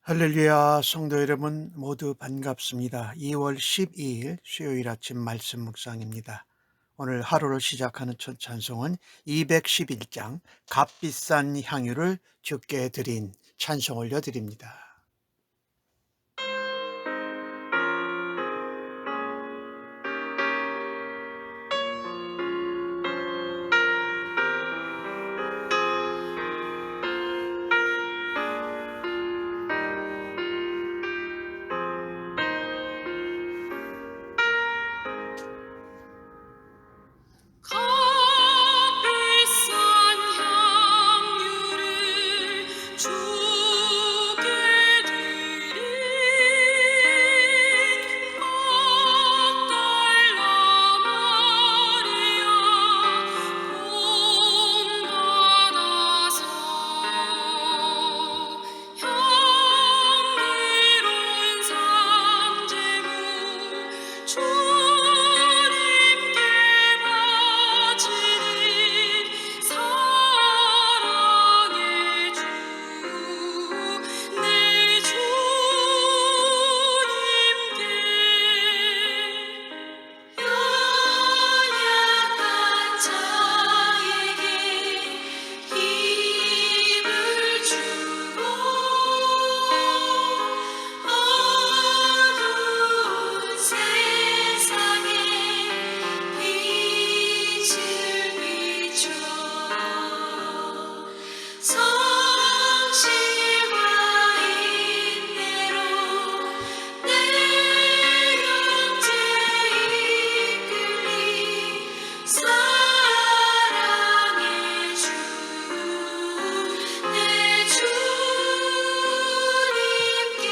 할렐루야, 성도 여러분 모두 반갑습니다. 2월 12일 수요일 아침 말씀 묵상입니다. 오늘 하루를 시작하는 첫 찬송은 211장 값비싼 향유를 주께 드린 찬송 올려드립니다. 값비싼 향유를 주께 드린 막달라 마리아 본받아서 향기로운 산제물 주님께 바치는 사랑의 주 내 주님께 연약한 자에게 힘을 주고 어두운 세상에 빛을 비춰 성실과 인내로 내 형제 이끌리 사랑의 주 내 주님께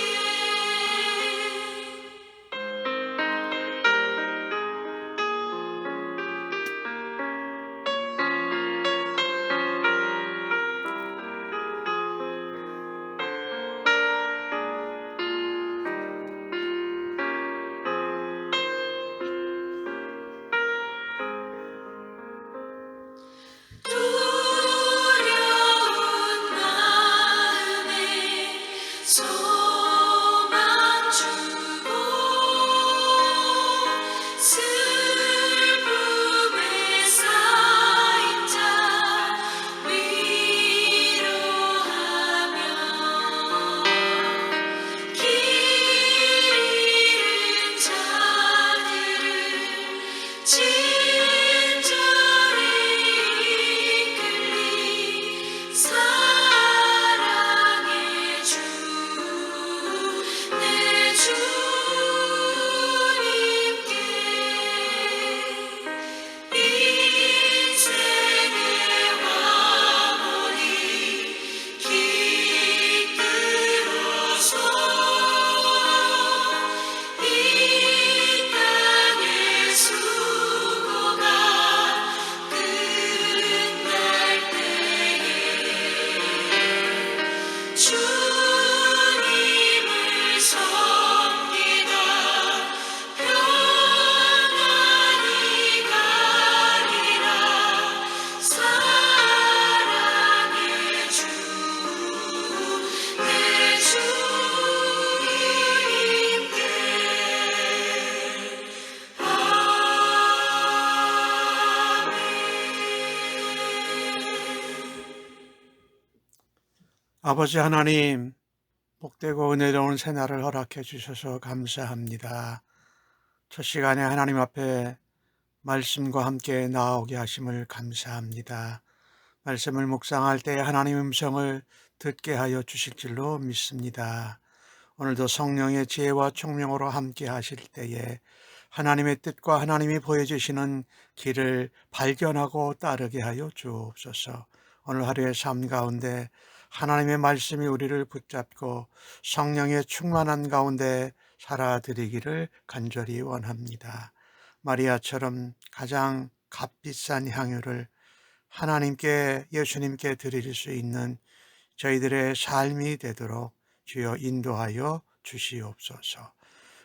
두려운 마음에 소망 주고 슬픔에 쌓인 자 위로하며 길 잃은 자들을 친절히 이끌리 사랑의 주 내 주님께 인생의 왕원이 깃들어서 이 땅의 수고가 끝날 때에 주님을 섬기다 평안히 가리라 사랑의 주 내 주님께 아버지 하나님, 복되고 은혜로운 새날을 허락해 주셔서 감사합니다. 첫 시간에 하나님 앞에 말씀과 함께 나아오게 하심을 감사합니다. 말씀을 묵상할 때 하나님 음성을 듣게 하여 주실 줄로 믿습니다. 오늘도 성령의 지혜와 총명으로 함께 하실 때에 하나님의 뜻과 하나님이 보여주시는 길을 발견하고 따르게 하여 주옵소서. 오늘 하루의 삶 가운데 하나님의 말씀이 우리를 붙잡고 성령의 충만한 가운데 살아드리기를 간절히 원합니다. 마리아처럼 가장 값비싼 향유를 하나님께, 예수님께 드릴 수 있는 저희들의 삶이 되도록 주여 인도하여 주시옵소서.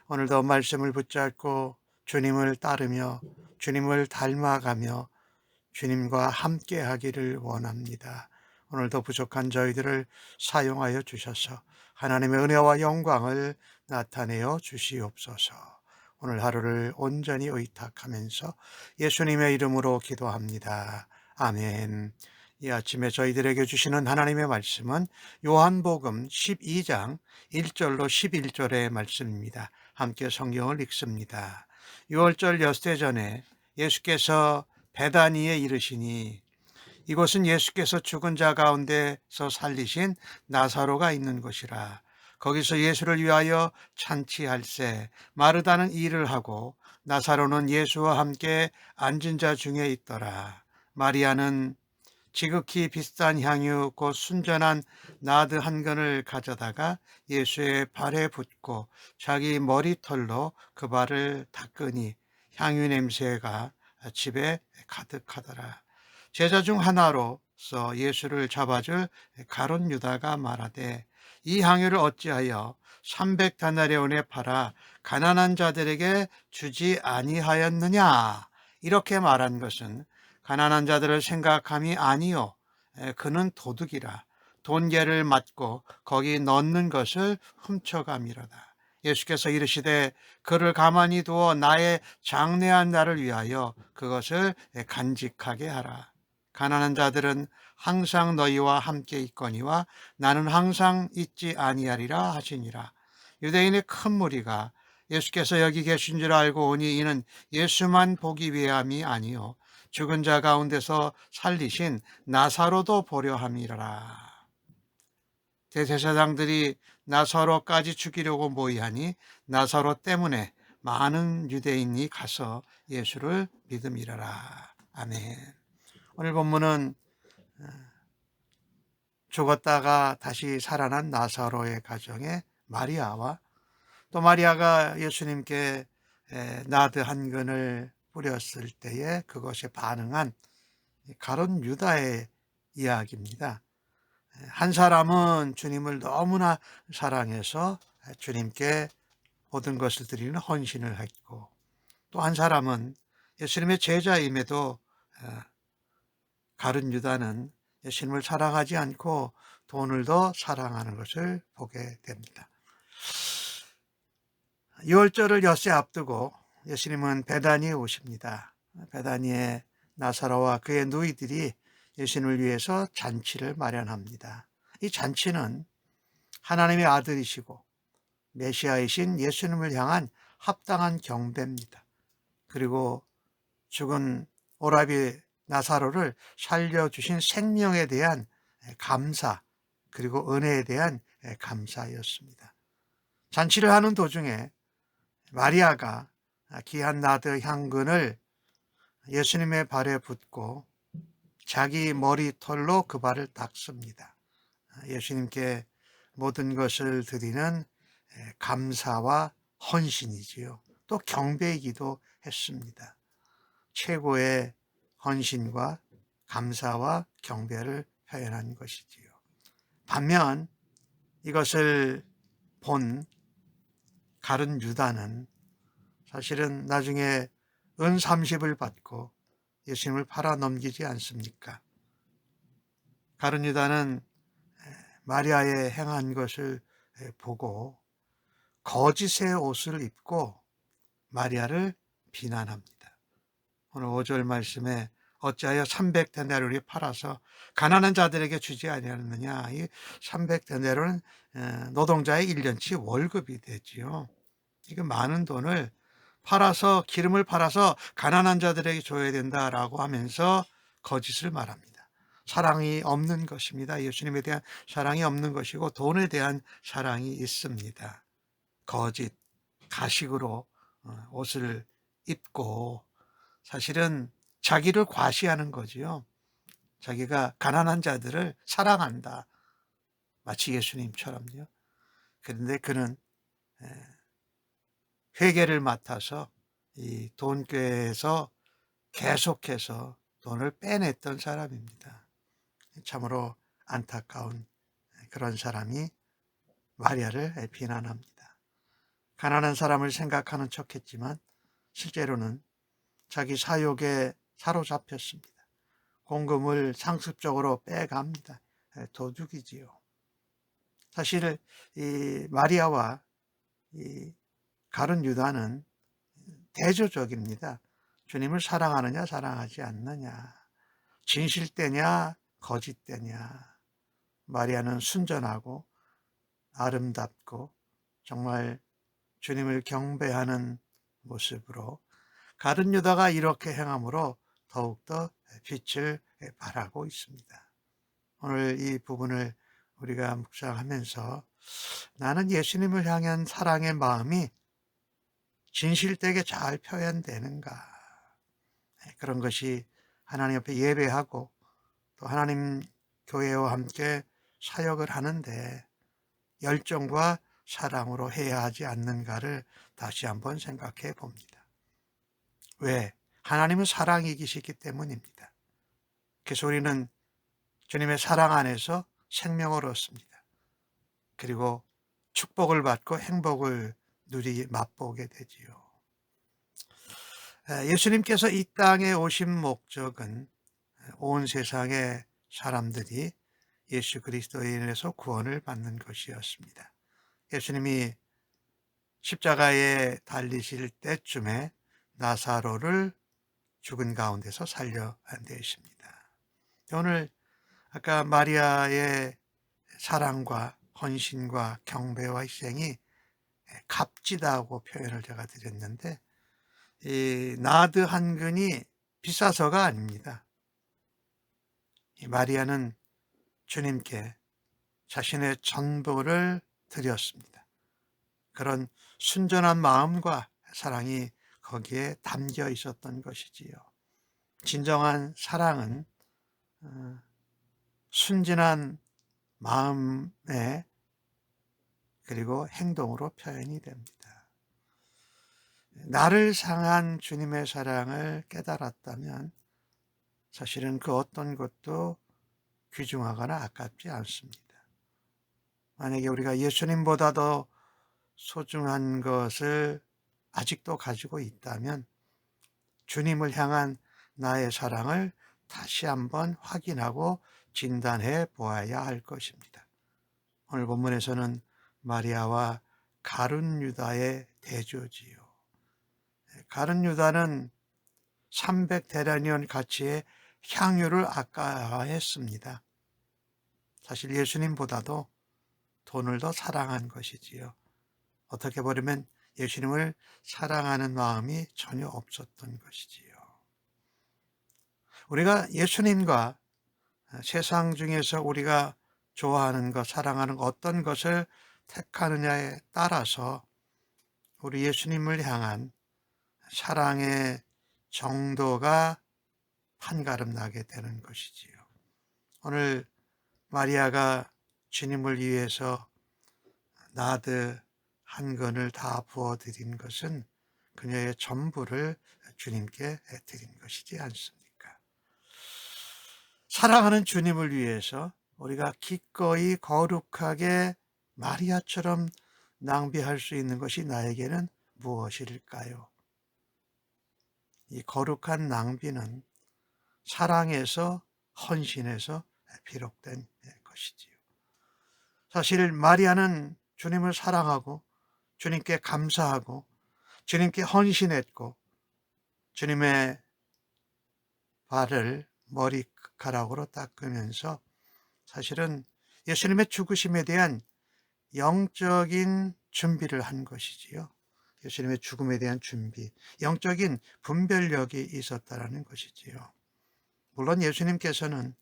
오늘도 말씀을 붙잡고 주님을 따르며 주님을 닮아가며 주님과 함께 하기를 원합니다. 오늘도 부족한 저희들을 사용하여 주셔서 하나님의 은혜와 영광을 나타내어 주시옵소서. 오늘 하루를 온전히 의탁하면서 예수님의 이름으로 기도합니다. 아멘. 이 아침에 저희들에게 주시는 하나님의 말씀은 요한복음 12장 1절로 11절의 말씀입니다. 함께 성경을 읽습니다. 6월절 엿새 전에 예수께서 베다니에 이르시니 이곳은 예수께서 죽은 자 가운데서 살리신 나사로가 있는 곳이라. 거기서 예수를 위하여 잔치할세 마르다는 일을 하고 나사로는 예수와 함께 앉은 자 중에 있더라. 마리아는 지극히 비싼 향유 곧 순전한 나드 한 근을 가져다가 예수의 발에 붓고 자기 머리털로 그 발을 닦으니 향유 냄새가 집에 가득하더라. 제자 중 하나로서 예수를 잡아줄 가룟 유다가 말하되 이 향유를 어찌하여 300다나리온에 팔아 가난한 자들에게 주지 아니하였느냐. 이렇게 말한 것은 가난한 자들을 생각함이 아니요 그는 도둑이라 돈계를 맞고 거기 넣는 것을 훔쳐감이로다. 예수께서 이르시되 그를 가만히 두어 나의 장래한 날을 위하여 그것을 간직하게 하라. 가난한 자들은 항상 너희와 함께 있거니와 나는 항상 있지 아니하리라 하시니라. 유대인의 큰 무리가 예수께서 여기 계신 줄 알고 오니 이는 예수만 보기 위함이 아니요 죽은 자 가운데서 살리신 나사로도 보려 함이라. 대제사장들이 나사로까지 죽이려고 모의하니 나사로 때문에 많은 유대인이 가서 예수를 믿음이라라. 아멘. 오늘 본문은 죽었다가 다시 살아난 나사로의 가정의 마리아와 또 마리아가 예수님께 나드 한 근을 뿌렸을 때에 그것에 반응한 가룟 유다의 이야기입니다. 한 사람은 주님을 너무나 사랑해서 주님께 모든 것을 드리는 헌신을 했고, 또 한 사람은 예수님의 제자임에도 가룟 유다는 예수님을 사랑하지 않고 돈을 더 사랑하는 것을 보게 됩니다. 6월절을 엿새 앞두고 예수님은 베다니에 오십니다. 베다니에 나사로와 그의 누이들이 예수님을 위해서 잔치를 마련합니다. 이 잔치는 하나님의 아들이시고 메시아이신 예수님을 향한 합당한 경배입니다. 그리고 죽은 오라비 나사로를 살려주신 생명에 대한 감사, 그리고 은혜에 대한 감사였습니다. 잔치를 하는 도중에 마리아가 귀한 나드 향근을 예수님의 발에 붓고 자기 머리털로 그 발을 닦습니다. 예수님께 모든 것을 드리는 감사와 헌신이지요. 또 경배이기도 했습니다. 최고의 헌신과 감사와 경배를 표현한 것이지요. 반면 이것을 본 가룟 유다는 사실은 나중에 은 30을 받고 예수님을 팔아 넘기지 않습니까? 가룟 유다는 마리아의 행한 것을 보고 거짓의 옷을 입고 마리아를 비난합니다. 오늘 5절 말씀에 어찌하여 300데나리온을 팔아서 가난한 자들에게 주지 아니하느냐. 이 300데나리온은 노동자의 1년치 월급이 되지요. 이거 많은 돈을 팔아서, 기름을 팔아서 가난한 자들에게 줘야 된다라고 하면서 거짓을 말합니다. 사랑이 없는 것입니다. 예수님에 대한 사랑이 없는 것이고 돈에 대한 사랑이 있습니다. 거짓, 가식으로 옷을 입고 사실은 자기를 과시하는 거지요. 자기가 가난한 자들을 사랑한다. 마치 예수님처럼요. 그런데 그는 회계를 맡아서 이 돈꾀에서 계속해서 돈을 빼냈던 사람입니다. 참으로 안타까운 그런 사람이 마리아를 비난합니다. 가난한 사람을 생각하는 척했지만 실제로는 자기 사욕에 사로잡혔습니다. 공금을 상습적으로 빼갑니다. 도둑이지요. 사실 이 마리아와 이 가룟 유다는 대조적입니다. 주님을 사랑하느냐 사랑하지 않느냐, 진실되냐 거짓되냐. 마리아는 순전하고 아름답고 정말 주님을 경배하는 모습으로, 가룟 유다가 이렇게 행함으로 더욱더 빛을 발하고 있습니다. 오늘 이 부분을 우리가 묵상하면서 나는 예수님을 향한 사랑의 마음이 진실되게 잘 표현되는가, 그런 것이 하나님 앞에 예배하고 또 하나님 교회와 함께 사역을 하는데 열정과 사랑으로 해야 하지 않는가를 다시 한번 생각해 봅니다. 왜? 하나님은 사랑이기시기 때문입니다. 그래서 우리는 주님의 사랑 안에서 생명을 얻습니다. 그리고 축복을 받고 행복을 맛보게 되지요. 예수님께서 이 땅에 오신 목적은 온 세상의 사람들이 예수 그리스도에 인해서 구원을 받는 것이었습니다. 예수님이 십자가에 달리실 때쯤에 나사로를 죽은 가운데서 살려내십니다. 오늘 아까 마리아의 사랑과 헌신과 경배와 희생이 값지다고 표현을 제가 드렸는데, 이 나드 한 근이 비싸서가 아닙니다. 이 마리아는 주님께 자신의 전부를 드렸습니다. 그런 순전한 마음과 사랑이 거기에 담겨 있었던 것이지요. 진정한 사랑은 순진한 마음에 그리고 행동으로 표현이 됩니다. 나를 향한 주님의 사랑을 깨달았다면 사실은 그 어떤 것도 귀중하거나 아깝지 않습니다. 만약에 우리가 예수님보다 더 소중한 것을 아직도 가지고 있다면 주님을 향한 나의 사랑을 다시 한번 확인하고 진단해 보아야 할 것입니다. 오늘 본문에서는 마리아와 가룟 유다의 대조지요. 가룟 유다는 300데나리온 가치의 향유를 아까워했습니다. 사실 예수님보다도 돈을 더 사랑한 것이지요. 어떻게 보면 예수님을 사랑하는 마음이 전혀 없었던 것이지요. 우리가 예수님과 세상 중에서 우리가 좋아하는 것, 사랑하는 것, 어떤 것을 택하느냐에 따라서 우리 예수님을 향한 사랑의 정도가 판가름 나게 되는 것이지요. 오늘 마리아가 주님을 위해서 나드 한 건을 다 부어드린 것은 그녀의 전부를 주님께 드린 것이지 않습니까? 사랑하는 주님을 위해서 우리가 기꺼이 거룩하게 마리아처럼 낭비할 수 있는 것이 나에게는 무엇일까요? 이 거룩한 낭비는 사랑에서, 헌신에서 비롯된 것이지요. 사실 마리아는 주님을 사랑하고 주님께 감사하고 주님께 헌신했고 주님의 발을 머리카락으로 닦으면서 사실은 예수님의 죽으심에 대한 영적인 준비를 한 것이지요. 예수님의 죽음에 대한 준비, 영적인 분별력이 있었다라는 것이지요. 물론 예수님께서는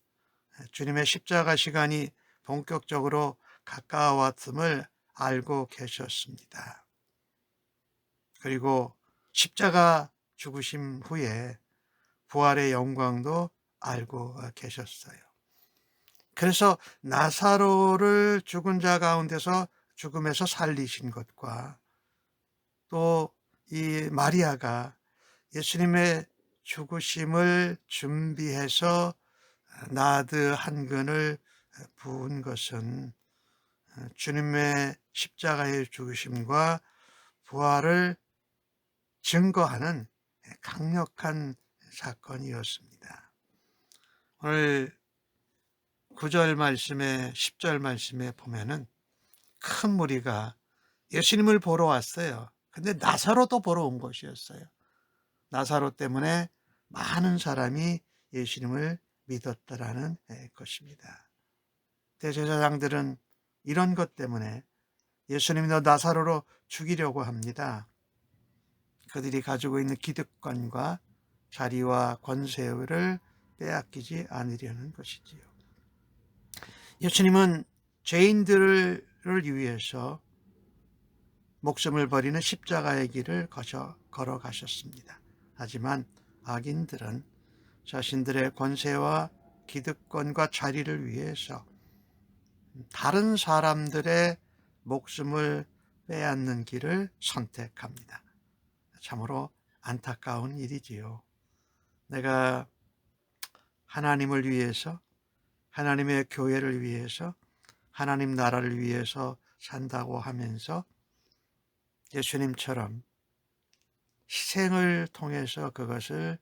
주님의 십자가 시간이 본격적으로 가까웠음을 알고 계셨습니다. 그리고 십자가 죽으심 후에 부활의 영광도 알고 계셨어요. 그래서 나사로를 죽은 자 가운데서 죽음에서 살리신 것과 또 이 마리아가 예수님의 죽으심을 준비해서 나드 한 근을 부은 것은 주님의 십자가의 죽으심과 부활을 증거하는 강력한 사건이었습니다. 오늘 9절 말씀에 10절 말씀에 보면은 큰 무리가 예수님을 보러 왔어요. 근데 나사로도 보러 온 것이었어요. 나사로 때문에 많은 사람이 예수님을 믿었다라는 것입니다. 대제사장들은 이런 것 때문에 예수님이 나사로로 죽이려고 합니다. 그들이 가지고 있는 기득권과 자리와 권세를 빼앗기지 않으려는 것이지요. 예수님은 죄인들을 위해서 목숨을 버리는 십자가의 길을 걸어가셨습니다. 하지만 악인들은 자신들의 권세와 기득권과 자리를 위해서 다른 사람들의 목숨을 빼앗는 길을 선택합니다. 참으로 안타까운 일이지요. 내가 하나님을 위해서, 하나님의 교회를 위해서, 하나님 나라를 위해서 산다고 하면서 예수님처럼 희생을 통해서 그것을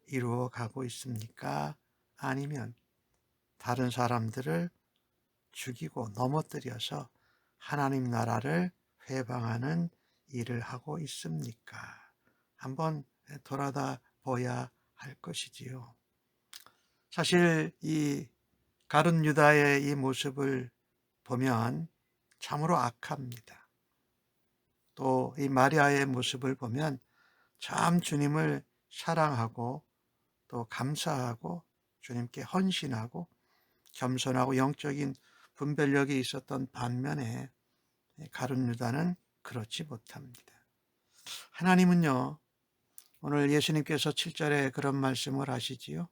이루어 가고 있습니까? 아니면 다른 사람들을 죽이고 넘어뜨려서 하나님 나라를 회방하는 일을 하고 있습니까? 한번 돌아다 보야 할 것이지요. 사실 이 가룟 유다의 이 모습을 보면 참으로 악합니다. 또 이 마리아의 모습을 보면 참 주님을 사랑하고 또 감사하고 주님께 헌신하고 겸손하고 영적인 분별력이 있었던 반면에 가룟 유다는 그렇지 못합니다. 하나님은요, 오늘 예수님께서 7절에 그런 말씀을 하시지요.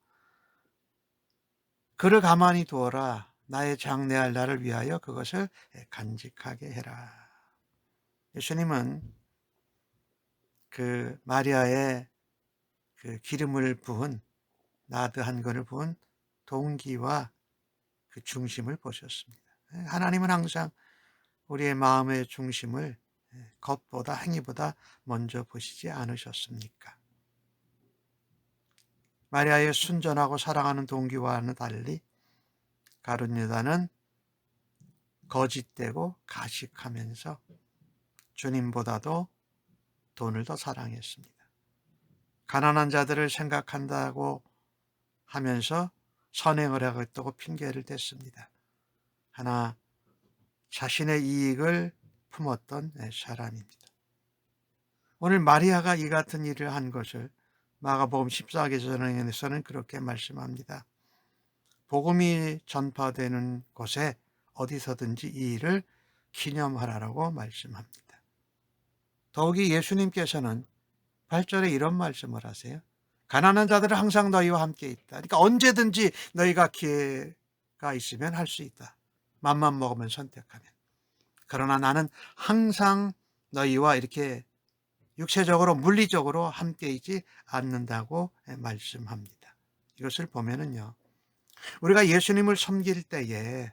그를 가만히 두어라. 나의 장래할 날을 위하여 그것을 간직하게 해라. 예수님은 그 마리아의 그 기름을 부은 나드 한 건을 부은 동기와 그 중심을 보셨습니다. 하나님은 항상 우리의 마음의 중심을 겉보다 행위보다 먼저 보시지 않으셨습니까? 마리아의 순전하고 사랑하는 동기와는 달리 가룟 유다는 거짓되고 가식하면서 주님보다도 돈을 더 사랑했습니다. 가난한 자들을 생각한다고 하면서 선행을 하겠다고 핑계를 댔습니다. 하나 자신의 이익을 품었던 사람입니다. 오늘 마리아가 이 같은 일을 한 것을 마가복음 14장에서는 그렇게 말씀합니다. 복음이 전파되는 곳에 어디서든지 이 일을 기념하라고 말씀합니다. 더욱이 예수님께서는 8절에 이런 말씀을 하세요. 가난한 자들은 항상 너희와 함께 있다. 그러니까 언제든지 너희가 기회가 있으면 할 수 있다. 맘만 먹으면 선택하면. 그러나 나는 항상 너희와 이렇게 육체적으로 물리적으로 함께 있지 않는다고 말씀합니다. 이것을 보면은요, 우리가 예수님을 섬길 때에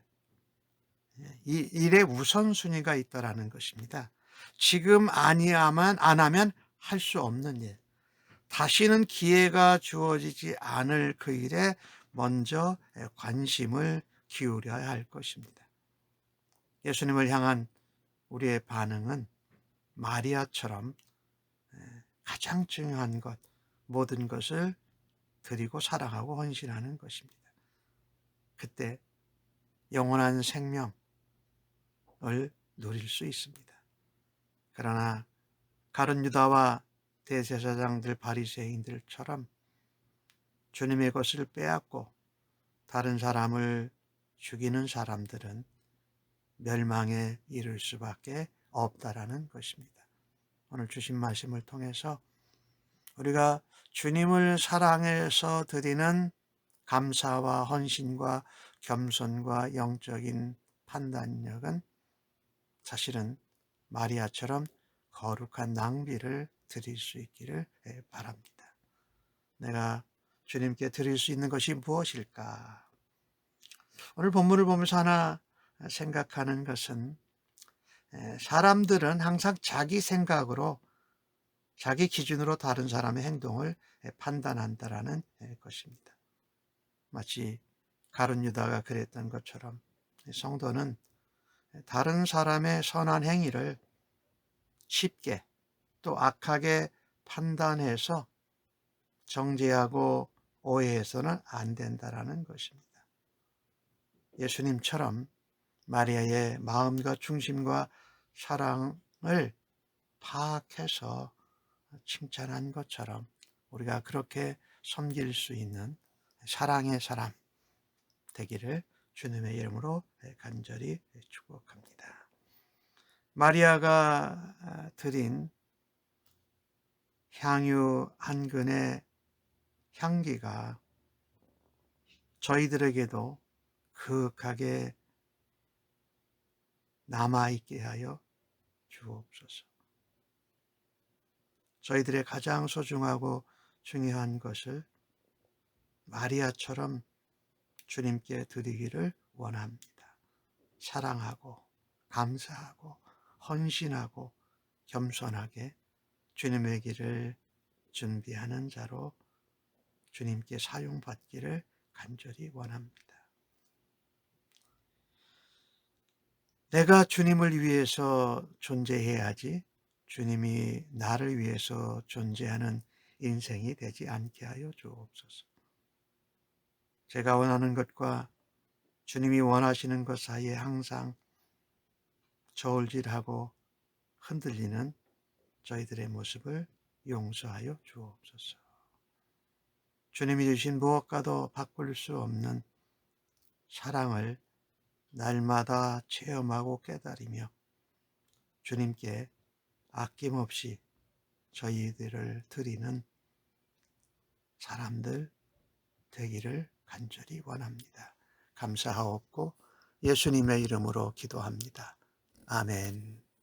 이 일의 우선순위가 있다라는 것입니다. 지금 아니야만 안 하면 할 수 없는 일, 다시는 기회가 주어지지 않을 그 일에 먼저 관심을 기울여야 할 것입니다. 예수님을 향한 우리의 반응은 마리아처럼 가장 중요한 것, 모든 것을 드리고 사랑하고 헌신하는 것입니다. 그때 영원한 생명을 누릴 수 있습니다. 그러나 가룟 유다와 대제사장들 바리새인들처럼 주님의 것을 빼앗고 다른 사람을 죽이는 사람들은 멸망에 이를 수밖에 없다라는 것입니다. 오늘 주신 말씀을 통해서 우리가 주님을 사랑해서 드리는 감사와 헌신과 겸손과 영적인 판단력은 사실은 마리아처럼 거룩한 낭비를 드릴 수 있기를 바랍니다. 내가 주님께 드릴 수 있는 것이 무엇일까? 오늘 본문을 보면서 하나 생각하는 것은 사람들은 항상 자기 생각으로 자기 기준으로 다른 사람의 행동을 판단한다라는 것입니다. 마치 가룟 유다가 그랬던 것처럼 성도는 다른 사람의 선한 행위를 쉽게 또 악하게 판단해서 정죄하고 오해해서는 안 된다라는 것입니다. 예수님처럼 마리아의 마음과 중심과 사랑을 파악해서 칭찬한 것처럼 우리가 그렇게 섬길 수 있는 사랑의 사람 되기를 주님의 이름으로 간절히 축복합니다. 마리아가 드린 향유 한 근의 향기가 저희들에게도 그윽하게 남아있게 하여 주옵소서. 저희들의 가장 소중하고 중요한 것을 마리아처럼 주님께 드리기를 원합니다. 사랑하고 감사하고 헌신하고 겸손하게 주님의 길을 준비하는 자로 주님께 사용받기를 간절히 원합니다. 내가 주님을 위해서 존재해야지 주님이 나를 위해서 존재하는 인생이 되지 않게 하여 주옵소서. 제가 원하는 것과 주님이 원하시는 것 사이에 항상 저울질하고 흔들리는 저희들의 모습을 용서하여 주옵소서. 주님이 주신 무엇과도 바꿀 수 없는 사랑을 날마다 체험하고 깨달으며 주님께 아낌없이 저희들을 드리는 사람들 되기를 간절히 원합니다. 감사하옵고 예수님의 이름으로 기도합니다. 아멘.